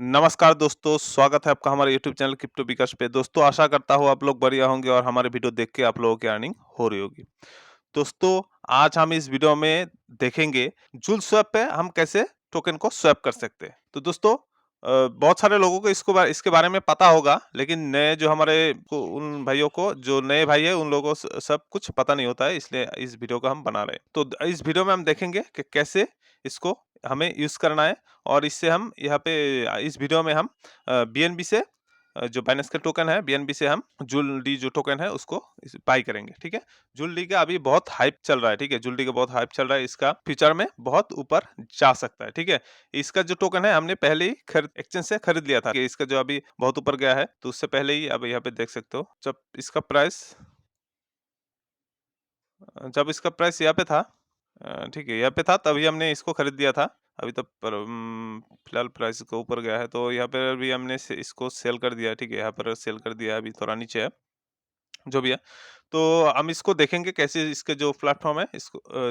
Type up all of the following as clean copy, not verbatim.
नमस्कार दोस्तों, स्वागत है आपका हमारे यूट्यूब चैनल क्रिप्टो विकास पे। दोस्तों आशा करता हूँ आप लोग बढ़िया होंगे और हमारे वीडियो देख के आप लोगों की अर्निंग हो रही होगी। दोस्तों आज हम इस वीडियो में देखेंगे जूल स्वैप पे हम कैसे टोकन को स्वैप कर सकते हैं। तो दोस्तों बहुत सारे लोगों को इसके बारे में पता होगा, लेकिन नए जो उन भाइयों को जो नए भाई है उन लोगों को सब कुछ पता नहीं होता है, इसलिए इस वीडियो को हम बना रहे हैं। तो इस वीडियो में हम देखेंगे कि कैसे इसको हमें यूज करना है और इससे हम यहाँ पे इस वीडियो में हम बीएनबी से जो बाइनेंस का टोकन है बीएनबी से हम जूल डी जो टोकन है उसको बाई करेंगे। ठीक है, जूल डी का अभी बहुत हाइप चल रहा है। ठीक है, जूल डी का बहुत हाइप चल रहा है, इसका फ्यूचर में बहुत ऊपर जा सकता है। ठीक है, इसका जो टोकन है हमने पहले ही एक्सचेंज से खरीद लिया था कि इसका जो अभी बहुत ऊपर गया है, तो उससे पहले ही अब यहाँ पे देख सकते हो जब इसका प्राइस यहाँ पे था, ठीक है, यहाँ पे था तभी हमने इसको खरीद दिया था। अभी तो फिलहाल प्राइस को ऊपर गया है, तो यहाँ पर भी हमने इसको सेल कर दिया। ठीक है, यहाँ पर सेल कर दिया, अभी थोड़ा नीचे है, जो भी है। तो हम इसको देखेंगे कैसे इसके जो प्लेटफॉर्म है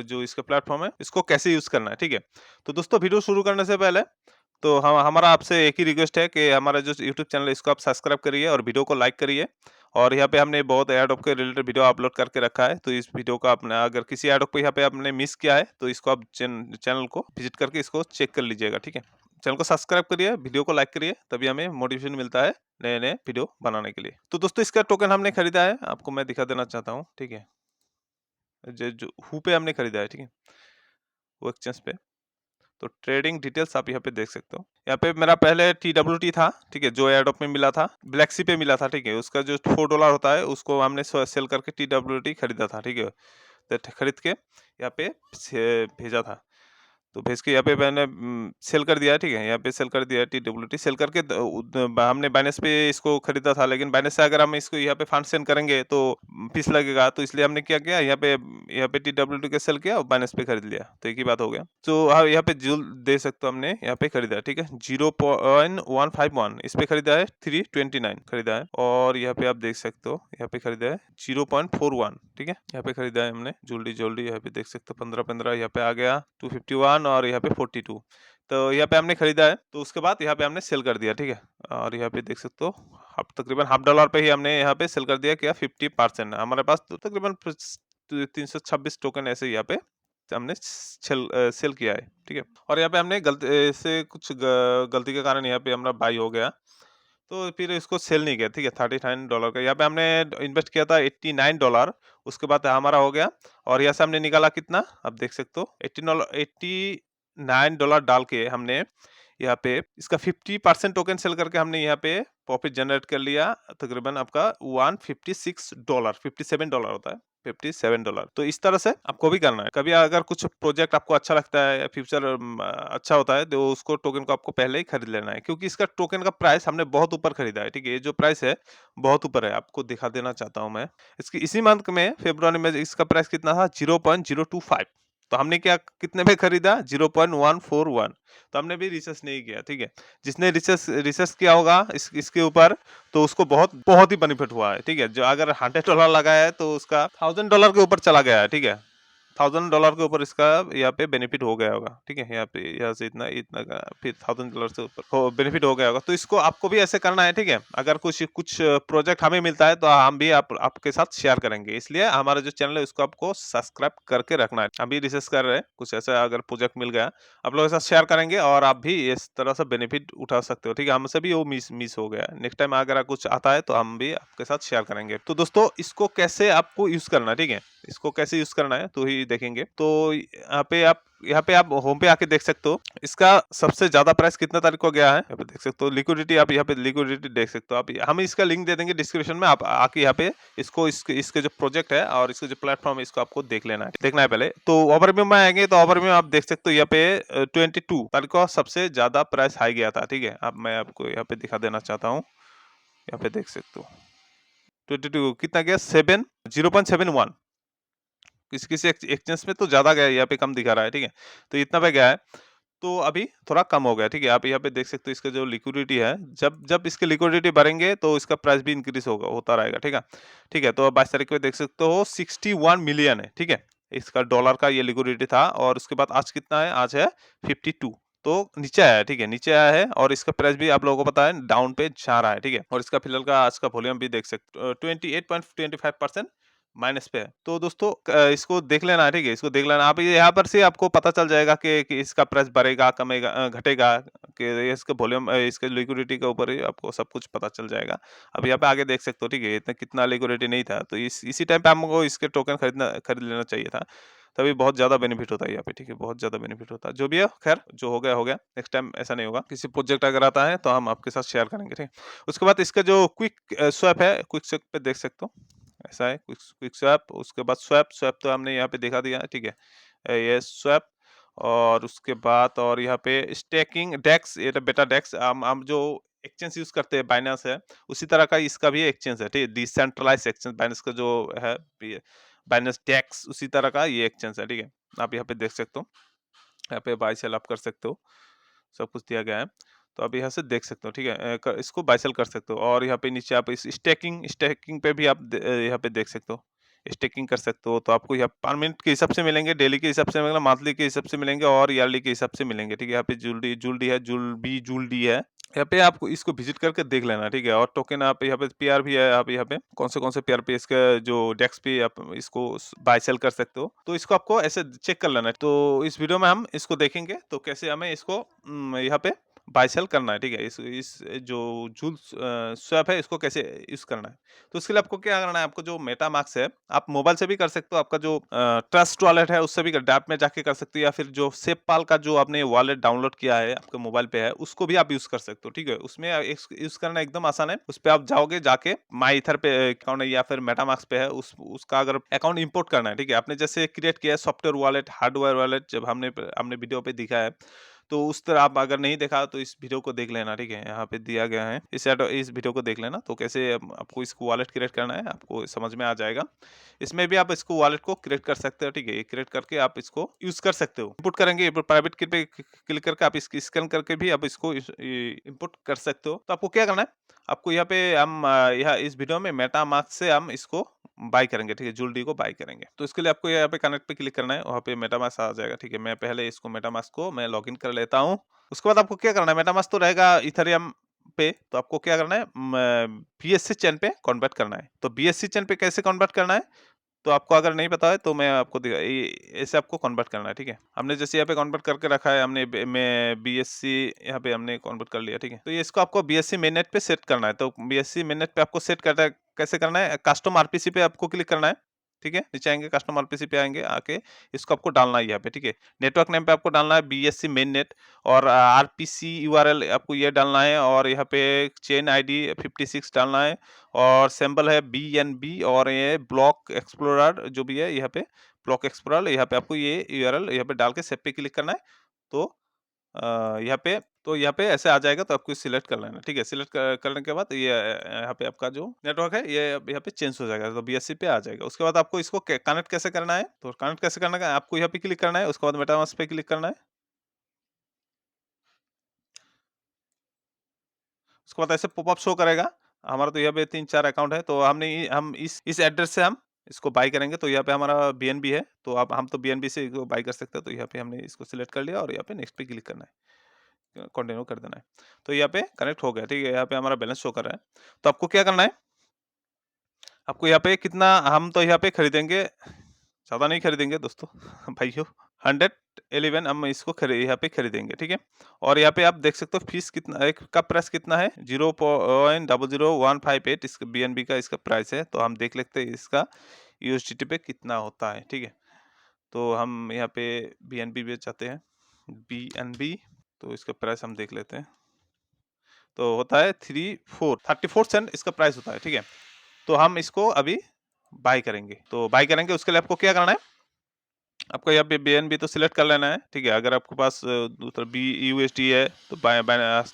जो इसका प्लेटफॉर्म है इसको कैसे यूज करना है। ठीक है, तो दोस्तों वीडियो शुरू करने से पहले तो हम हमारा आपसे एक ही रिक्वेस्ट है कि हमारा जो यूट्यूब चैनल है इसको आप सब्सक्राइब करिए और वीडियो को लाइक करिए। और यहाँ पे हमने बहुत एडोब के रिलेटेड वीडियो अपलोड करके रखा है, तो इस वीडियो को आपने अगर किसी एडोब को यहाँ पे आपने मिस किया है तो इसको आप चैनल को विजिट करके इसको चेक कर लीजिएगा। ठीक है, चैनल को सब्सक्राइब करिए, वीडियो को लाइक करिए, तभी हमें मोटिवेशन मिलता है नए नए वीडियो बनाने के लिए। तो दोस्तों इसका टोकन हमने खरीदा है, आपको मैं दिखा देना चाहता हूँ। ठीक है, जो हु पे हमने खरीदा है, ठीक है, वो एक्सचेंज पे। तो ट्रेडिंग डिटेल्स आप यहाँ पे देख सकते हो। यहाँ पे मेरा पहले TWT था, ठीक है, जो एयरड्रॉप में मिला था, ब्लैक सी पे मिला था। ठीक है, उसका जो $4 होता है उसको हमने सेल करके TWT खरीदा था। ठीक है, तो खरीद के यहाँ पे भेजा था। तो भेज के यहाँ पे मैंने सेल कर दिया है। ठीक है, यहाँ पे सेल कर दिया है, TWT सेल करके हमने बाइनेंस पे इसको खरीदा था, लेकिन बाइनेंस से अगर हम इसको यहाँ पे फंड सेंड करेंगे तो फीस लगेगा, तो इसलिए हमने क्या किया, यहाँ पे TWT के सेल किया और बाइनेंस पे खरीद लिया, तो एक ही बात हो गया। तो हाँ, यहाँ पे जूल दे सकते हो, हमने यहाँ पे खरीदा। ठीक है, 0.151 इस पे खरीदा है, 329 खरीदा है। और यहाँ पे आप देख सकते हो, यहाँ पे खरीदा है 0.41। ठीक है, यहाँ पे खरीदा है हमने जल्दी यहाँ पे देख सकते हो 15 यहाँ पे आ गया 251 और यहाँ पे 42। तो यहाँ पे हमने खरीदा है, तो उसके बाद यहाँ पे हमने सेल कर दिया। ठीक है, और यहाँ पे देख सकते हो तकरीबन $0.5 पे ही हमने यहाँ पे सेल कर दिया, क्या 50% हमारे पास, तो तकरीबन 326 टोकन ऐसे यहाँ पे हमने सेल किया है। ठीक है, और यहाँ पे हमने गलती से गलती के कारण यहाँ पे हमारा बाई हो गया, तो फिर इसको सेल नहीं किया। ठीक है, $39 का यहाँ पे हमने इन्वेस्ट किया था, $89। उसके बाद हमारा हो गया, और यहाँ से हमने निकाला कितना, आप देख सकते हो $89 डाल के हमने यहाँ पे इसका 50% टोकन सेल करके हमने यहाँ पे प्रॉफिट जनरेट कर लिया। तकरीबन आपका $156, $57 होता है, $57। तो इस तरह से आपको भी करना है। कभी अगर कुछ प्रोजेक्ट आपको अच्छा लगता है या फ्यूचर अच्छा होता है, तो उसको टोकन को आपको पहले ही खरीद लेना है, क्योंकि इसका टोकन का प्राइस हमने बहुत ऊपर खरीदा है। ठीक है, ये जो प्राइस है बहुत ऊपर है, आपको दिखा देना चाहता हूँ मैं। इसकी इसी मंथ में फरवरी में इसका प्राइस कितना था, 0.025। तो हमने क्या कितने में खरीदा, 0.141। तो हमने भी रिसर्च नहीं किया। ठीक है, जिसने रिसर्च रिसर्च किया होगा इसके ऊपर, तो उसको बहुत बहुत ही बेनिफिट हुआ है। ठीक है, जो अगर $100 लगाया है तो उसका $1000 के ऊपर चला गया है। ठीक है, $1000 के ऊपर इसका यहाँ पे बेनिफिट हो गया होगा। ठीक है, यहाँ पे यहाँ से इतना इतना का फिर $1000 से ऊपर हो बेनिफिट हो गया होगा। तो इसको आपको भी ऐसे करना है। ठीक है, अगर कुछ कुछ प्रोजेक्ट हमें मिलता है तो हम भी आपके साथ शेयर करेंगे, इसलिए हमारा जो चैनल है उसको आपको सब्सक्राइब करके रखना है। हम भी रिसर्च कर रहे हैं, कुछ ऐसा अगर प्रोजेक्ट मिल गया आप लोगों के साथ शेयर करेंगे और आप भी इस तरह से बेनिफिट उठा सकते हो। ठीक है, हमसे भी वो मिस हो गया, नेक्स्ट टाइम अगर कुछ आता है तो हम भी आपके साथ शेयर करेंगे। तो दोस्तों इसको कैसे आपको यूज करना है, ठीक है, इसको कैसे यूज करना है तो ही देखेंगे। तो यहाँ पे आप होम पे आके देख सकते हो इसका सबसे ज्यादा प्राइस कितना तारीख को गया है। यहाँ पे देख सकते हो लिक्विडिटी, आप यहाँ पे लिक्विडिटी देख सकते हो। आप हम इसका लिंक दे देंगे डिस्क्रिप्शन में, आप आके यहाँ पे इसके जो प्रोजेक्ट है और इसके जो प्लेटफॉर्म है इसको आपको देखना है पहले। तो ओवरव्यू में आएंगे तो ओवरव्यू आप देख सकते हो यहाँ पे 22 तारीख को सबसे ज्यादा प्राइस हाई गया था। ठीक है, अब मैं आपको यहाँ पे दिखा देना चाहता हूँ, यहाँ पे देख सकते हो 22 कितना गया, 0.71। किसी किसी एक्सचेंज में तो ज्यादा गया है, यहाँ पे कम दिखा रहा है। ठीक है, तो इतना पे गया है, तो अभी थोड़ा कम हो गया। ठीक है, आप यहाँ पे देख सकते हो इसका जो लिक्विडिटी है, जब जब इसके लिक्विडिटी बढ़ेंगे तो इसका प्राइस भी इंक्रीज होता रहेगा। ठीक है, तो 22 तारीख को देख सकते हो 61 मिलियन है। ठीक है, इसका डॉलर का ये लिक्विडिटी था, और उसके बाद आज कितना है, आज है 52। तो नीचे आया है, ठीक है, नीचे आया है और इसका प्राइस भी आप लोगों को पता है डाउन पे जा रहा है, ठीक है। और इसका फिलहाल का आज का वॉल्यूम भी देख सकते 28.25% माइनस पे है। तो दोस्तों इसको देख लेना है, ठीक है, इसको देख लेना। आप ये यहाँ पर से आपको पता चल जाएगा कि इसका प्राइस बढ़ेगा, कमेगा, घटेगा, कि इसका वॉल्यूम इसके लिक्विडिटी के ऊपर ही आपको सब कुछ पता चल जाएगा। अब यहाँ पे आगे देख सकते हो, ठीक है, इतना कितना लिक्विडिटी नहीं था, तो इसी टाइम पे हमको इसके टोकन खरीद लेना चाहिए था। तभी बहुत ज़्यादा बेनिफिट होता है यहाँ पे, ठीक है, बहुत ज़्यादा बेनिफिट होता है। जो भी है खैर, जो हो गया हो गया, नेक्स्ट टाइम ऐसा नहीं होगा। किसी प्रोजेक्ट अगर आता है तो हम आपके साथ शेयर करेंगे, ठीक है। उसके बाद इसका जो क्विक स्वैप है, क्विक स्वैप पे देख सकते हो, ऐसा है क्विक क्विक स्वैप। उसके बाद स्वैप स्वैप तो हमने यहाँ पे दिखा दिया है, ठीक है। ये स्वैप और उसके बाद और यहाँ पे स्टेकिंग डेक्स, ये तो बेटा डेक्स, हम जो एक्सचेंज यूज करते हैं बाइनेंस है, उसी तरह का इसका भी एक्सचेंज है, ठीक है, डिसेंट्रलाइज्ड एक्सचेंज बाइनेंस का जो है, बाइनेंस डेक्स उसी तरह का ये एक्सचेंज है, ठीक है। आप यहाँ पे देख सकते हो, यहाँ पे बाय सेल आप कर सकते हो, सब कुछ दिया गया है। तो आप यहाँ से देख सकते हो, ठीक है, इसको बाय सेल कर सकते हो। और यहाँ पे नीचे आप इस स्टेकिंग स्टेकिंग पे भी आप यहाँ पे देख सकते हो, स्टेकिंग कर सकते हो। तो आपको यहाँ पर मिनट के हिसाब से मिलेंगे, डेली के हिसाब से मिलेंगे, मंथली के हिसाब से मिलेंगे और ईयरली के हिसाब से मिलेंगे, ठीक है। यहाँ पे जूल डी है, जूल डी है। यहाँ पे आपको इसको विजिट करके देख लेना, ठीक है। और टोकन आप यहाँ पे पेयर भी है, आप यहाँ पे कौन से पेयर पे इसका जो डेस्क पे आप इसको बाय सेल कर सकते हो, तो इसको आपको ऐसे चेक कर लेना है। तो इस वीडियो में हम इसको देखेंगे तो कैसे हमें इसको यहाँ पे बाय सेल करना है, ठीक है। इस जो जूल स्वैप है इसको कैसे यूज करना है, तो उसके लिए आपको क्या करना है, आपको जो मेटामास्क है आप मोबाइल से भी कर सकते हो, आपका जो ट्रस्ट वॉलेट है उससे भी डैप में जाके कर सकते हो, या फिर जो सेपपाल का जो आपने वॉलेट डाउनलोड किया है आपके मोबाइल पे है उसको भी आप यूज कर सकते हो, ठीक है। उसमें यूज करना एकदम आसान है। उस पे आप जाओगे, जाके माई इथर पे अकाउंट है या फिर मेटामास्क पे है, उसका अगर अकाउंट इंपोर्ट करना है, ठीक है, आपने जैसे क्रिएट किया है सॉफ्टवेयर वॉलेट, हार्डवेयर वॉलेट, जब हमने हमने वीडियो पे दिखा है, तो उस तरह आप अगर नहीं देखा तो इस वीडियो को देख लेना, ठीक है, यहाँ पे दिया गया है, इस वीडियो को देख लेना। तो कैसे आपको इसको वॉलेट क्रिएट करना है आपको समझ में आ जाएगा। इसमें भी आप इसको वॉलेट को क्रिएट कर सकते हो, ठीक है, क्रिएट करके आप इसको यूज कर सकते हो। इनपुट करेंगे, प्राइवेट की पे क्लिक करके आप इसकी स्कैन करके भी आप इसको इनपुट कर सकते हो। तो आपको क्या करना है, आपको यहाँ पे हम यहाँ इस वीडियो में मेटामास्क से हम इसको बाय करेंगे, ठीक है, जूल डी को बाय करेंगे। तो इसके लिए आपको यहाँ पे कनेक्ट पे क्लिक करना है, वहाँ पे मेटामास्क आ जाएगा, ठीक है। मैं पहले इसको मेटामास्क को मैं लॉगिन कर लेता हूँ। उसके बाद आपको क्या करना है, मेटामास्क तो रहेगा इथेरियम पे, तो आपको क्या करना है, बीएससी चेन पे कन्वर्ट करना है। तो बीएससी चेन पे कैसे कन्वर्ट करना है, तो आपको अगर नहीं पता है तो मैं आपको ऐसे आपको कन्वर्ट करना है, ठीक है। हमने जैसे यहाँ पे कन्वर्ट करके रखा है, हमने मैं बीएससी यहाँ पे हमने कन्वर्ट कर लिया, ठीक है। तो ये इसको आपको बीएससी मेननेट पे सेट करना है। तो बीएससी मेननेट पे आपको सेट करना है, कैसे करना है, कस्टम आरपीसी पे आपको क्लिक करना है, ठीक है। नीचे आएंगे, कस्टम आरपीसी पे आएंगे, आके इसको आपको डालना है यहाँ पे, ठीक है। नेटवर्क नेम पे आपको डालना है बीएससी मेन नेट, और आरपीसी यूआरएल आपको ये डालना है, और यहाँ पे चेन आईडी 56 डालना है, और सिंबल है बीएनबी, और ये ब्लॉक एक्सप्लोरर जो भी है यहाँ पे ब्लॉक एक्सप्लोरर, यहाँ पे आपको ये यूआरएल यहाँ पे डाल के सेव पे क्लिक करना है। तो यहाँ पे ऐसे आ जाएगा, तो आपको सिलेक्ट कर लेना, ठीक है। सिलेक्ट करने के बाद ये यहाँ पे आपका जो नेटवर्क है ये अब यहाँ पे चेंज हो जाएगा, तो बीएससी पे आ जाएगा। उसके बाद आपको इसको कनेक्ट कैसे करना है, तो कनेक्ट कैसे करना है, आपको यहाँ पे क्लिक करना है, उसके बाद मेटामास्क पे क्लिक करना है। उसके बाद ऐसे पॉपअप शो करेगा। हमारा तो यहाँ पे 3-4 अकाउंट है, तो हम इस एड्रेस से हम इसको बाय करेंगे। तो यहाँ पे हमारा बीएनबी है, तो आप हम तो बीएनबी से इसको बाय कर सकते हैं। तो यहाँ पे हमने इसको सिलेक्ट कर लिया और यहाँ पे नेक्स्ट पे क्लिक करना है, कंटिन्यू कर देना है। तो यहाँ पे कनेक्ट हो गया, ठीक है। यहाँ पे हमारा बैलेंस शो कर रहा है। तो आपको क्या करना है, आपको यहाँ पे कितना, हम तो यहाँ पे खरीदेंगे, ज़्यादा नहीं खरीदेंगे दोस्तों भाइयों, 111 हम इसको यहाँ पे खरीदेंगे, ठीक है। और यहाँ पे आप देख सकते हो फीस कितना, एक का प्राइस कितना है, 0.00158 इसका बीएनबी का इसका प्राइस है। तो हम देख लेते हैं इसका यूएसडीटी पे कितना होता है, ठीक है। तो हम यहाँ पे बीएनबी पे जाते हैं, बीएनबी, तो इसका प्राइस हम देख लेते हैं। तो होता है 34 सेंट इसका प्राइस होता है, ठीक है। तो हम इसको अभी बाय करेंगे। तो बाय करेंगे, उसके लिए आपको क्या करना है, आपको यहाँ पे बीएनबी तो सिलेक्ट कर लेना है, ठीक है। अगर आपके पास दूसरा बीयूएसडी है तो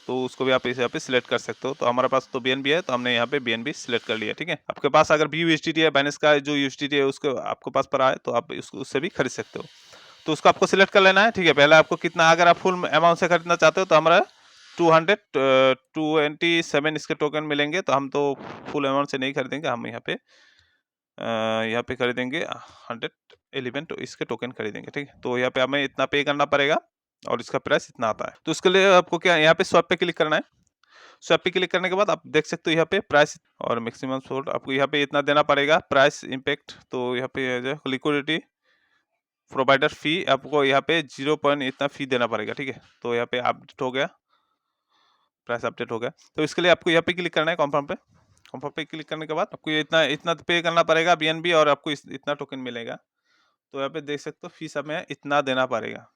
तो उसको भी आप यहाँ पे सिलेक्ट कर सकते हो। तो हमारे पास तो बीएनबी है, तो हमने यहाँ पे बीएनबी सिलेक्ट कर लिया, ठीक है। आपके पास अगर बीयूएसडी है, बाइनेंस का जो यूएसडी है उसको आपके पास पड़ा है, तो आप उससे भी खरीद सकते हो। तो उसको आपको सिलेक्ट कर लेना है, ठीक है। पहले आपको कितना, अगर आप फुल अमाउंट से खरीदना चाहते हो तो हमारा 227 इसके टोकन मिलेंगे। तो हम तो फुल अमाउंट से नहीं खरीदेंगे, हम यहाँ पे खरीदेंगे 111 तो इसके टोकन खरीदेंगे, ठीक है। तो यहाँ पे हमें इतना पे करना पड़ेगा, और इसका प्राइस इतना आता है। तो उसके लिए आपको क्या यहाँ पे स्वैप पे क्लिक करना है। स्वैप पे क्लिक करने के बाद आप देख सकते हो यहाँ पे प्राइस और मैक्सिमम सपोर्ट आपको यहाँ पे इतना देना पड़ेगा। प्राइस इम्पैक्ट तो यहाँ पे जो लिक्विडिटी प्रोवाइडर फी आपको यहाँ पे 0 पॉइंट इतना फी देना पड़ेगा, ठीक है। तो यहाँ पे अपडेट हो गया, प्राइस अपडेट हो गया। तो इसके लिए आपको यहाँ पे क्लिक करना है कंफर्म पे। कंफर्म पे क्लिक करने के बाद आपको ये इतना इतना पे करना पड़ेगा बीएनबी और आपको इतना टोकन मिलेगा। तो यहाँ पे देख सकते हो फीस हमें इतना देना पड़ेगा,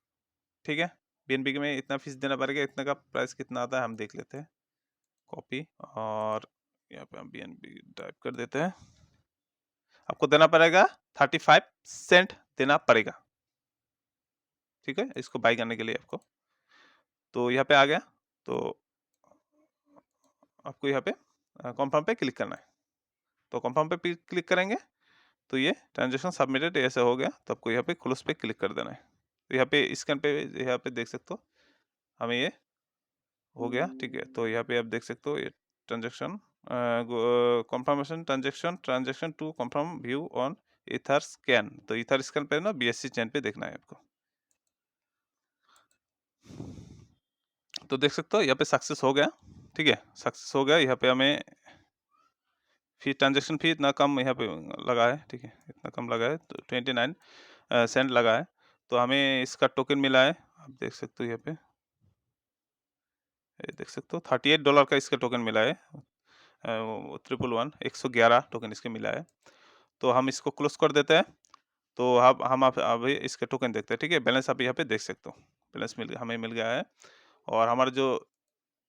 ठीक है। बीएनबी में इतना फीस देना पड़ेगा, इतना का प्राइस कितना आता है हम देख लेते हैं। कॉपी और यहाँ पे हम बीएनबी टाइप कर देते हैं। आपको देना पड़ेगा 35 सेंट देना पड़ेगा, ठीक है, इसको बाई करने के लिए आपको। तो यहाँ पे आ गया, तो आपको यहाँ पे कंफर्म पे क्लिक करना है। तो कंफर्म पे क्लिक करेंगे तो ये ट्रांजेक्शन सबमिटेड ऐसे हो गया। तो आपको यहाँ पे क्लोज पे क्लिक कर देना है। तो यहाँ पे स्कैन पे यहाँ पे देख सकते हो हमें ये हो गया, ठीक है। तो यहाँ पे आप देख सकते हो ये transaction confirmation transaction to confirm view on Etherscan. तो ईथर स्कैन पे ना बीएससी चेन पे देखना है आपको। तो देख सकते हो यहाँ पे सक्सेस हो गया, ठीक है, सक्सेस हो गया। यहाँ पे हमें फी ट्रांजेक्शन फी इतना कम यहाँ पे लगा है, ठीक है, इतना कम लगा है। तो 29 सेंट लगा है। तो हमें इसका टोकन मिला है, आप देख सकते हो यहाँ पे, ये देख सकते हो $38 का इसका टोकन मिला है। 111 टोकन इसके मिला है। तो हम इसको क्लोज कर देते हैं। तो हम अभी इसके टोकन देखते हैं, ठीक है। बैलेंस आप यहाँ पे देख सकते हो, बैलेंस हमें मिल गया है। और हमारा जो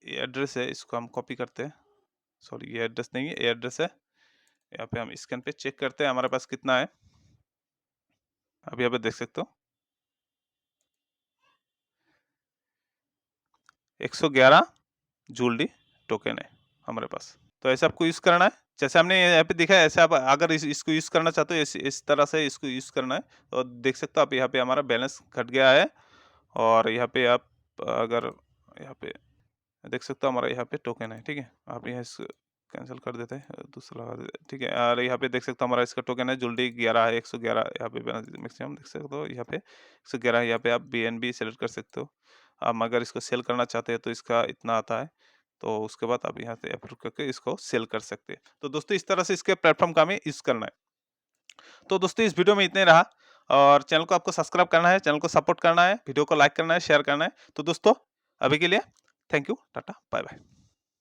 एड्रेस है इसको हम कॉपी करते हैं। सॉरी ये एड्रेस नहीं है, ये एड्रेस है। यहाँ पे हम स्कैन पे चेक करते हैं हमारे पास कितना है। अब यहाँ पे देख सकते हो 111 जूलडी टोकन है हमारे पास। तो ऐसे आपको यूज करना है, जैसे हमने यहाँ पे देखा है ऐसे आप अगर इसको यूज करना चाहते हो इस तरह से इसको यूज करना है। तो देख सकते हो आप यहाँ पे हमारा बैलेंस घट गया है। और यहाँ पे आप अगर यहाँ पे देख सकते हो हमारा यहाँ पे टोकन है, ठीक है। आप यहाँ इसको कैंसिल कर देते हैं, दूसरा लगा देते हैं, ठीक है। और यहाँ पे देख सकते हो हमारा इसका टोकन है जुल्डी 11 है, 111 यहाँ पे मैक्सिमम देख सकते हो। यहाँ पे 111 यहाँ पे आप बीएनबी सेलेक्ट कर सकते हो। आप अगर इसको सेल करना चाहते हैं तो इसका इतना आता है। तो उसके बाद आप यहाँ से अप्रूव करके इसको सेल कर सकते हैं। तो दोस्तों इस तरह से इसके प्लेटफॉर्म का हमें यूज करना है। तो दोस्तों इस वीडियो में इतने रहा। और चैनल को आपको सब्सक्राइब करना है, चैनल को सपोर्ट करना है, वीडियो को लाइक करना है, शेयर करना है। तो दोस्तों अभी के लिए thank you, tata, bye bye.